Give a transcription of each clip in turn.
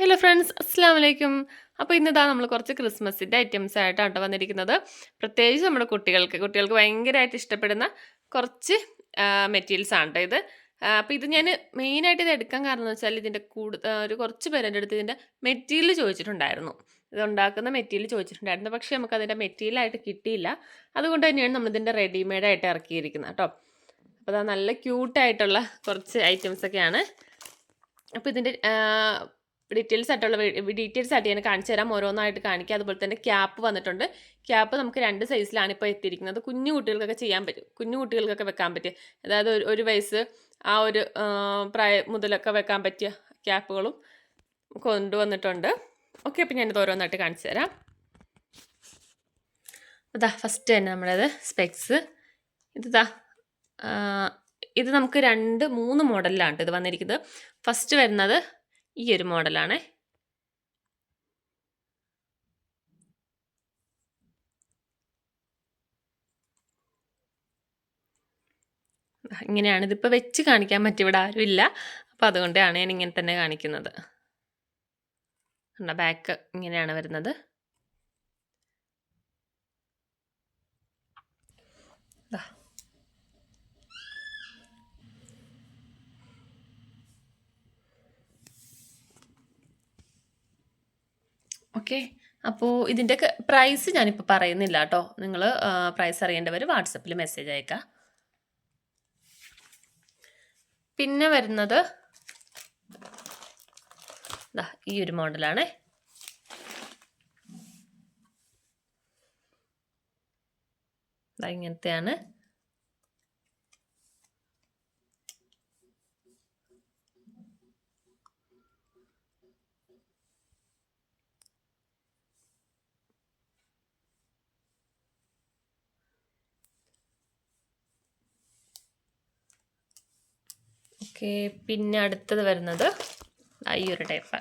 Hello friends, അസ്സാം വലൈക്കും. അപ്പോൾ ഇന്നിതാ നമ്മൾ കുറച്ച് ക്രിസ്മസിൻ്റെ ഐറ്റംസ് ആയിട്ടാണ് കേട്ടോ വന്നിരിക്കുന്നത്. പ്രത്യേകിച്ച് നമ്മുടെ കുട്ടികൾക്ക് ഭയങ്കരമായിട്ട് ഇഷ്ടപ്പെടുന്ന കുറച്ച് മെറ്റീരിയൽസ് ആണ് കേട്ടോ ഇത്. അപ്പോൾ ഇത് ഞാൻ മെയിനായിട്ട് ഇത് എടുക്കാൻ കാരണം എന്ന് വെച്ചാൽ ഇതിൻ്റെ ഒരു കുറച്ച് പേര് എൻ്റെ അടുത്ത് ഇതിൻ്റെ മെറ്റീരിയൽ ചോദിച്ചിട്ടുണ്ടായിരുന്നു. ഇത് ഉണ്ടാക്കുന്ന മെറ്റീരിയൽ ചോദിച്ചിട്ടുണ്ടായിരുന്നു, പക്ഷേ നമുക്ക് അതിൻ്റെ മെറ്റീരിയലായിട്ട് കിട്ടിയില്ല. അതുകൊണ്ട് തന്നെയാണ് നമ്മളിതിൻ്റെ റെഡിമെയ്ഡായിട്ട് ഇറക്കിയിരിക്കുന്നത് കേട്ടോ. അപ്പോൾ അത് നല്ല ക്യൂട്ടായിട്ടുള്ള കുറച്ച് ഐറ്റംസൊക്കെയാണ്. അപ്പോൾ ഇതിൻ്റെ ഡീറ്റെയിൽസ് ആയിട്ട് ഞാൻ കാണിച്ചു തരാം, ഓരോന്നായിട്ട് കാണിക്കുക. അതുപോലെ തന്നെ ക്യാപ്പ് വന്നിട്ടുണ്ട്. ക്യാപ്പ് നമുക്ക് 2 സൈസിലാണ് ഇപ്പോൾ എത്തിയിരിക്കുന്നത്. കുഞ്ഞു കുട്ടികൾക്കൊക്കെ ചെയ്യാൻ പറ്റും, കുഞ്ഞു കുട്ടികൾക്കൊക്കെ വെക്കാൻ പറ്റിയ, അതായത് ഒരു വയസ്സ് ആ ഒരു പ്രായം മുതലൊക്കെ വെക്കാൻ പറ്റിയ ക്യാപ്പുകളും കൊണ്ടുവന്നിട്ടുണ്ട്. ഓക്കെ, അപ്പോൾ ഞാനിത് ഓരോന്നായിട്ട് കാണിച്ചു തരാം. അതാ ഫസ്റ്റ് തന്നെ നമ്മളത് സ്പെക്സ്. ഇത് നമുക്ക് 2-3 മോഡലിലാണ് ഇത് വന്നിരിക്കുന്നത്. ഫസ്റ്റ് വരുന്നത് ഈ ഒരു മോഡലാണ്. ഇങ്ങനെയാണ്. ഇതിപ്പോൾ വെച്ച് കാണിക്കാൻ പറ്റും, ഇവിടെ ആരും ഇല്ല. അപ്പോൾ അതുകൊണ്ടാണ് ഞാൻ ഇങ്ങനെ തന്നെ കാണിക്കുന്നത്. ബാക്ക് ഇങ്ങനെയാണ് വരുന്നത്. ഓക്കെ, അപ്പോൾ ഇതിൻ്റെയൊക്കെ പ്രൈസ് ഞാനിപ്പോൾ പറയുന്നില്ല കേട്ടോ. നിങ്ങൾ പ്രൈസ് അറിയേണ്ടവർ വാട്സപ്പിൽ മെസ്സേജ് അയക്കുക. പിന്നെ വരുന്നത് ഈ ഒരു മോഡലാണ്. ഇങ്ങനത്തെയാണ്. ഓക്കെ, പിന്നെ അടുത്തത് വരുന്നത് ഈ ഒരു ടൈപ്പ്.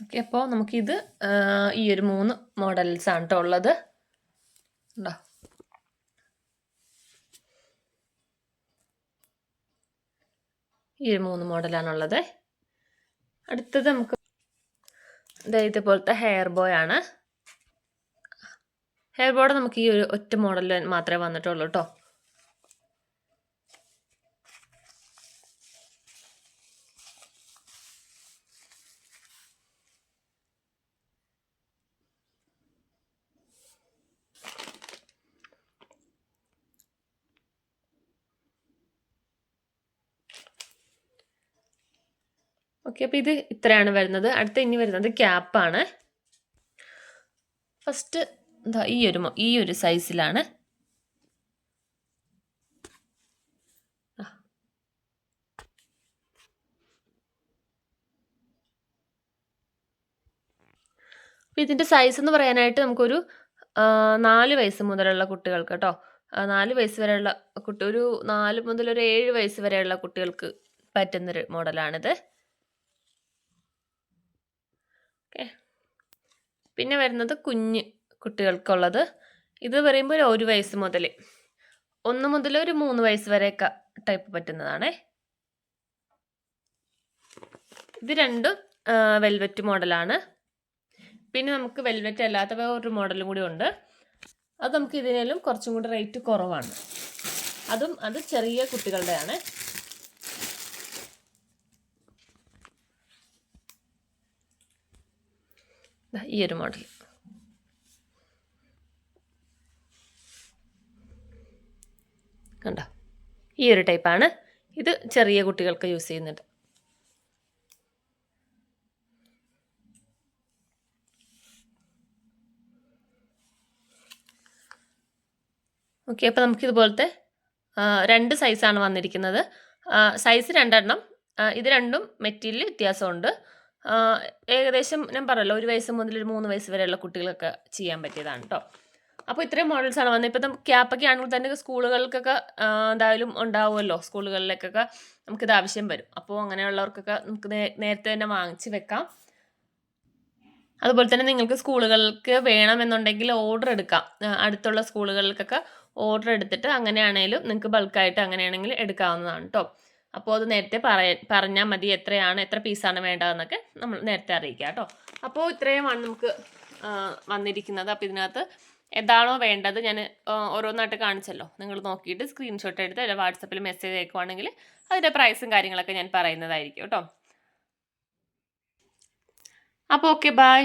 ഓക്കെ, അപ്പോൾ നമുക്കിത് ഈ ഒരു 3 മോഡൽസാണ് കേട്ടോ ഉള്ളത്. ഉണ്ടോ? ഈ ഒരു 3 മോഡലാണുള്ളത്. അടുത്തത് നമുക്ക് ഇതേപോലത്തെ ഹെയർ ബോയ് ആണ്. ഹെയർ ബോയുടെ നമുക്ക് ഈ ഒരു ഒറ്റ മോഡലിൽ മാത്രമേ വന്നിട്ടുള്ളൂ കേട്ടോ. ഓക്കെ, അപ്പോൾ ഇത് ഇത്രയാണ് വരുന്നത്. അടുത്ത ഇനി വരുന്നത് ക്യാപ്പാണ്. ഫസ്റ്റ് ഈ ഒരു സൈസിലാണ്. അപ്പോൾ ഇതിൻ്റെ സൈസ് എന്ന് പറയാനായിട്ട് നമുക്കൊരു 4 വയസ്സ് മുതലുള്ള കുട്ടികൾക്ക് കേട്ടോ. 4 വയസ്സ് വരെയുള്ള ഒരു 4 മുതൽ ഒരു 7 വയസ്സ് വരെയുള്ള കുട്ടികൾക്ക് പറ്റുന്നൊരു മോഡലാണിത്. ഓക്കെ, പിന്നെ വരുന്നത് കുഞ്ഞ് കുട്ടികൾക്കുള്ളത്. ഇത് പറയുമ്പോൾ 1 വയസ്സ് മുതൽ 1 മുതൽ ഒരു 3 വയസ്സ് വരെയൊക്കെ ടൈപ്പ് പറ്റുന്നതാണ്. ഇത് രണ്ടും വെൽവെറ്റ് മോഡലാണ്. പിന്നെ നമുക്ക് വെൽവെറ്റ് അല്ലാത്ത വേറൊരു മോഡലും കൂടി ഉണ്ട്. അത് നമുക്ക് ഇതിനേലും കുറച്ചും കൂടി റേറ്റ് കുറവാണ്. അത് ചെറിയ കുട്ടികളുടെയാണ്. ഈ ഒരു മോഡൽ കണ്ടോ, ഈ ഒരു ടൈപ്പാണ്. ഇത് ചെറിയ കുട്ടികൾക്ക് യൂസ് ചെയ്യുന്നുണ്ട്. ഓക്കെ, അപ്പോൾ നമുക്കിതുപോലത്തെ 2 സൈസാണ് വന്നിരിക്കുന്നത്. സൈസ് 2 എണ്ണം. ഇത് രണ്ടും മെറ്റീരിയൽ വ്യത്യാസമുണ്ട്. ഏകദേശം ഞാൻ പറഞ്ഞല്ലോ, 1 വയസ്സ് മുതൽ ഒരു 3 വയസ്സ് വരെയുള്ള കുട്ടികളൊക്കെ ചെയ്യാൻ പറ്റിയതാണ് കേട്ടോ. അപ്പോൾ ഇത്രയും മോഡൽസാണ് വന്നത്. ഇപ്പം ക്യാപ്പൊക്കെ ആണെങ്കിൽ തന്നെ സ്കൂളുകൾക്കൊക്കെ എന്തായാലും ഉണ്ടാവുമല്ലോ, സ്കൂളുകളിലേക്കൊക്കെ നമുക്കിത് ആവശ്യം വരും. അപ്പോൾ അങ്ങനെയുള്ളവർക്കൊക്കെ നമുക്ക് നേരത്തെ തന്നെ വാങ്ങിച്ച് വെക്കാം. അതുപോലെ തന്നെ നിങ്ങൾക്ക് സ്കൂളുകൾക്ക് വേണമെന്നുണ്ടെങ്കിൽ ഓർഡർ എടുക്കാം. അടുത്തുള്ള സ്കൂളുകൾക്കൊക്കെ ഓർഡർ എടുത്തിട്ട് അങ്ങനെയാണെങ്കിലും നിങ്ങൾക്ക് ബൾക്കായിട്ട് അങ്ങനെയാണെങ്കിൽ എടുക്കാവുന്നതാണ് കേട്ടോ. അപ്പോൾ അത് നേരത്തെ പറഞ്ഞാൽ മതി എത്ര പീസാണ് വേണ്ടതെന്നൊക്കെ നമ്മൾ നേരത്തെ അറിയിക്കാം കേട്ടോ. അപ്പോൾ ഇത്രയുമാണ് നമുക്ക് വന്നിരിക്കുന്നത്. അപ്പോൾ ഇതിനകത്ത് എന്താണോ വേണ്ടത് ഞാൻ ഓരോന്നായിട്ട് കാണിച്ചല്ലോ, നിങ്ങൾ നോക്കിയിട്ട് സ്ക്രീൻഷോട്ട് എടുത്ത് അല്ല വാട്സപ്പിൽ മെസ്സേജ് അയക്കുവാണെങ്കിൽ അതിൻ്റെ പ്രൈസും കാര്യങ്ങളൊക്കെ ഞാൻ പറയുന്നതായിരിക്കും കേട്ടോ. അപ്പോൾ ഓക്കെ, ബൈ.